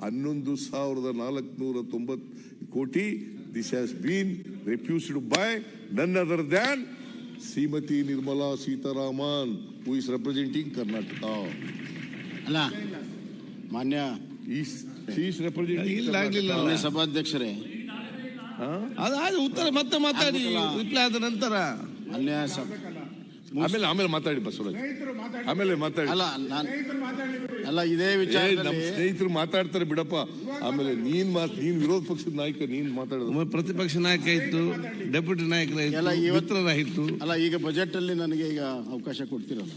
11,490 ಕೋಟಿ. This has been refused by none other than Srimati Nirmala Sitharaman, who is representing Karnataka. ಅಲ್ಲ ಮಾನ್ಯ She is representing Karnataka. ಸಭಾಧ್ಯಕ್ಷರೇ ಅದಾದ ಉತ್ತರ ಮತ್ತೆ ಮಾತಾಡಿ ರಿಪ್ಲೈ ಆದ ನಂತರ ಮಾನ್ಯ ಆಮೇಲೆ ಮಾತಾಡಿ ಬಸವರಾಜ್, ಆಮೇಲೆ ಮಾತಾಡಿ. ಅಲ್ಲ ಇದೇ ವಿಚಾರ ನಮ್ಮ ಸ್ನೇಹಿತರು ಮಾತಾಡ್ತಾರೆ ಬಿಡಪ್ಪ. ಆಮೇಲೆ ನೀನ್ ವಿರೋಧ ಪಕ್ಷದ ನಾಯಕ, ನೀನ್ ಮಾತಾಡೋದು. ಪ್ರತಿಪಕ್ಷ ನಾಯಕ ಇತ್ತು, ಡೆಪ್ಯೂಟಿ ನಾಯಕರಾಯಿತು. ಅಲ್ಲ ಈಗ ಬಜೆಟ್ ಅಲ್ಲಿ ನನಗೆ ಈಗ ಅವಕಾಶ ಕೊಡ್ತಿರಲ್ಲ,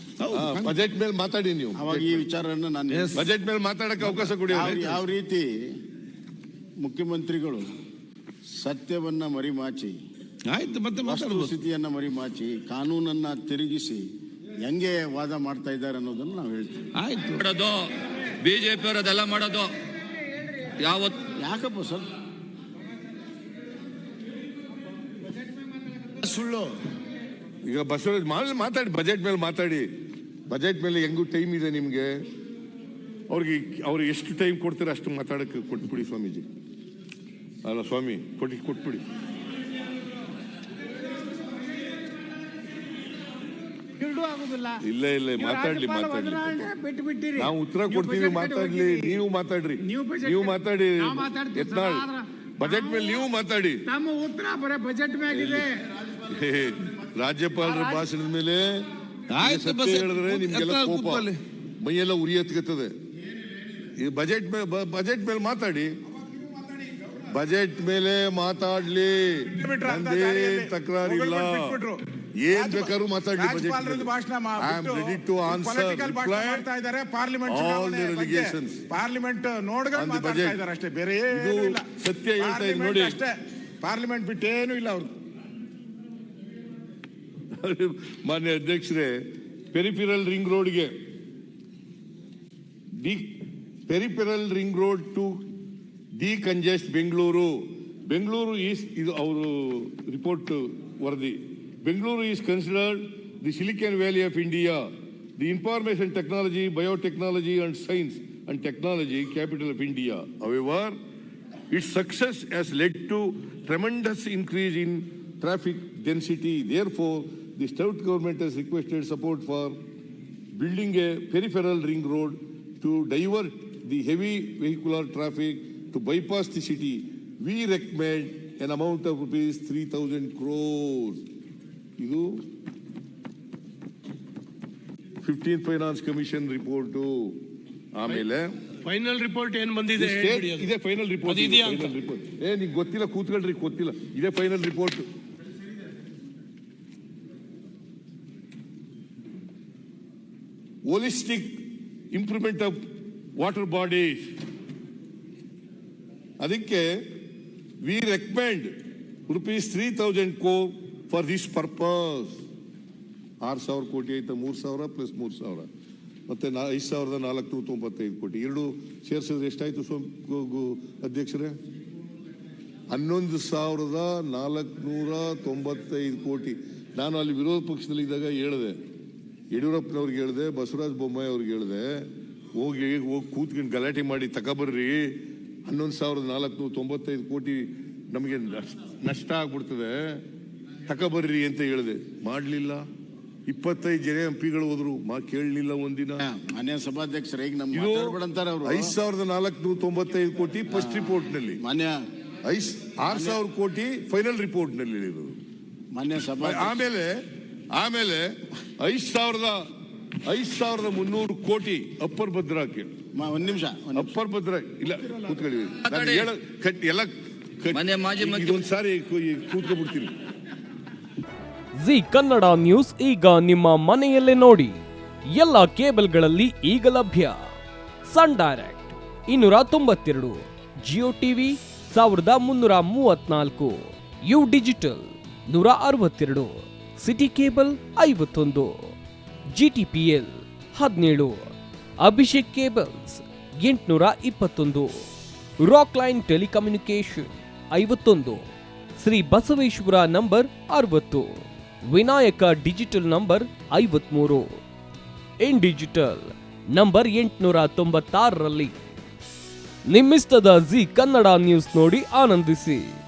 ಬಜೆಟ್ ಮೇಲೆ ಮಾತಾಡಿ ನೀವು. ಅವಾಗ ಈ ವಿಚಾರವನ್ನು ನಾನು ಬಜೆಟ್ ಮೇಲೆ ಮಾತಾಡಕ್ಕೆ ಅವಕಾಶ ಕೊಡಿ. ಯಾವ ರೀತಿ ಮುಖ್ಯಮಂತ್ರಿಗಳು ಸತ್ಯವನ್ನ ಮರಿಮಾಚಿ, ಆಯ್ತು ಮತ್ತೆ ಸ್ಥಿತಿಯನ್ನ ಮರಿಮಾಚಿ, ಕಾನೂನನ್ನ ತಿರುಗಿಸಿ ಹೆಂಗೆ ವಾದ ಮಾಡ್ತಾ ಇದ್ದಾರೆ ಅನ್ನೋದನ್ನ ನಾವು ಹೇಳ್ತೀವಿ. ಆಯ್ತು, ಮಾಡೋದು ಬಿಜೆಪಿ ಅವರು ಅದೆಲ್ಲ ಮಾಡೋದು ಯಾಕಪ್ಪ ಸರ್ ಸುಳ್ಳು? ಈಗ ಬಸವರಾಜ್ ಮಾತಾಡಿ, ಬಜೆಟ್ ಮೇಲೆ ಮಾತಾಡಿ. ಬಜೆಟ್ ಮೇಲೆ ಹೆಂಗೂ ಟೈಮ್ ಇದೆ ನಿಮ್ಗೆ. ಅವ್ರಿಗೆ ಎಷ್ಟು ಟೈಮ್ ಕೊಡ್ತೀರ ಅಷ್ಟು ಮಾತಾಡಕ್ಕೆ ಕೊಟ್ಬಿಡಿ ಸ್ವಾಮೀಜಿ. ಅಲ್ಲ ಸ್ವಾಮಿ, ಕೊಟ್ಬಿಡಿ. ಇಲ್ಲ ಮಾತಾಡ್ಲಿ. ನಾವು ಉತ್ತರ ಕೊಡ್ತೀವಿ, ಮಾತಾಡ್ಲಿ. ನೀವು ಮಾತಾಡ್ರಿ, ನೀವು ಮಾತಾಡಿ. ಯತ್ನಾಳ್, ಬಜೆಟ್ ಮೇಲೆ ನೀವು ಮಾತಾಡಿ. ನಮ್ಮ ಉತ್ತರ ಬರೀ ಬಜೆಟ್ ಮ್ಯಾಗಿದೆ. ರಾಜ್ಯಪಾಲರ ಭಾಷಣದ ಮೇಲೆ ಸತ್ಯ ಹೇಳಿದ್ರೆ ನಿಮ್ಗೆಲ್ಲ ಕೋಪ, ಮೈಯೆಲ್ಲ ಉರಿ ಹತ್ಕತ್ತದೆ. ಈ ಬಜೆಟ್ ಮೇಲೆ ಮಾತಾಡಿ. ಬಜೆಟ್ ಮೇಲೆ ಮಾತಾಡ್ಲಿ, ತಕರಾರಿಲ್ಲ. ಏನ್ ಬೇಕಾದ್ರೂ ಮಾತಾಡಿ. ಪಾರ್ಲಿಮೆಂಟ್ ನೋಡ್ತಾರೆ ಅಷ್ಟೇ, ಬೇರೆ ಸತ್ಯ ಹೇಳ್ತಾ ಇದ್ದೀನಿ ನೋಡಿ. ಪಾರ್ಲಿಮೆಂಟ್ ಬಿಟ್ಟು ಏನು ಇಲ್ಲ ಅವ್ರು. ಮಾನ್ಯ ಅಧ್ಯಕ್ಷರೇ, ಪೆರಿಫೆರಲ್ ರಿಂಗ್ ರೋಡ್ಗೆ ಟು ಡಿಕಂಜೆಸ್ಟ್ ಬೆಂಗಳೂರು ಇದು ಅವರು ರಿಪೋರ್ಟ್ ವರದಿ. Bengaluru is considered the Silicon Valley of India, the information technology, biotechnology and science and technology capital of India. However, its success has led to tremendous increase in traffic density. Therefore, the state government has requested support for building a peripheral ring road to divert the heavy vehicular traffic to bypass the city. We recommend an amount of rupees 3,000 crores. ಇದು 15th finance commission report. ಆಮೇಲೆ final report ಏನ್ ಬಂದಿದೆ ಇದೆ. Final report ನಿಮ್ಗೆ ಗೊತ್ತಿಲ್ಲ, ಕೂತ್ಕೊಳ್ರಿ, ಗೊತ್ತಿಲ್ಲ. ಇದೇ final report. Holistic improvement of water bodies. ಅದಕ್ಕೆ V recommend rupees 3,000 crore for this purpose. 6,000 ಕೋಟಿ ಆಯ್ತಾ, 3,000 ಪ್ಲಸ್ 3,000 ಮತ್ತೆ 5,495 ಕೋಟಿ. ಎರಡು ಸೇರಿಸಿದ್ರೆ ಎಷ್ಟಾಯ್ತು ಅಧ್ಯಕ್ಷರೇ? 11,495 ಕೋಟಿ. ನಾನು ಅಲ್ಲಿ ವಿರೋಧ ಪಕ್ಷದಲ್ಲಿ ಇದ್ದಾಗ ಹೇಳಿದೆ, ಯಡಿಯೂರಪ್ಪನವ್ರಿಗೆ ಹೇಳಿದೆ, ಬಸವರಾಜ ಬೊಮ್ಮಾಯಿ ಅವ್ರಿಗೆ ಹೇಳಿದೆ, ಹೋಗಿ ಕೂತ್ಕೊಂಡು ಗಲಾಟೆ ಮಾಡಿ ತಗೊಬರ್ರಿ, 11,495 ಕೋಟಿ ನಮಗೆ ನಷ್ಟ ಆಗ್ಬಿಡ್ತದೆ, ತಗೊಬರ್ರಿ ಅಂತ ಹೇಳಿದೆ. ಮಾಡ್ಲಿಲ್ಲ. 25 ಜನ ಎಂಪಿಗಳು ಹೋದ್ರು, ಕೇಳಲಿಲ್ಲ ಒಂದಿನ. ಮಾನ್ಯ ಸಭಾಧ್ಯಕ್ಷರ, ಈಗ ನಮ್ಮ 5,495 ಕೋಟಿ ಫಸ್ಟ್ ರಿಪೋರ್ಟ್ ನಲ್ಲಿ, ಮಾನ್ಯ 6,000 ಕೋಟಿ ಫೈನಲ್ ರಿಪೋರ್ಟ್ ನಲ್ಲಿ ಹೇಳಿದ್ರು. ಮಾನ್ಯ ಸಭಾ ಆಮೇಲೆ 5,300 ಕೋಟಿ ಅಪ್ಪರ್ ಭದ್ರಾಕ್ಕೆ. ಒಂದ್ ನಿಮಿಷ, ಅಪ್ಪರ್ ಭದ್ರಾ ಇಲ್ಲ, ಕೂತ್ಕೊಳ್ಳಿ. ಎಲ್ಲ ಇದೊಂದ್ಸಾರಿ ಕೂತ್ಕೊಂಡ್ಬಿಡ್ತೀನಿ. ಜಿ ಕನ್ನಡ ನ್ಯೂಸ್ ಈಗ ನಿಮ್ಮ ಮನೆಯಲ್ಲೇ ನೋಡಿ. ಎಲ್ಲ ಕೇಬಲ್ಗಳಲ್ಲಿ ಈಗ ಲಭ್ಯ. Sun Direct 292, Jio TV 1334, U digital 162, city cable 51, GTPL 17, Abhishek cables 821, Rockline telecommunication 51, Shri Basaveshwara number 60, Vinayaka digital number 53, in digital number 896ರಲ್ಲಿ. ನಿಮ್ಮಿಸ್ತದ ಜಿ ಕನ್ನಡ ನ್ಯೂಸ್ ನೋಡಿ ಆನಂದಿಸಿ.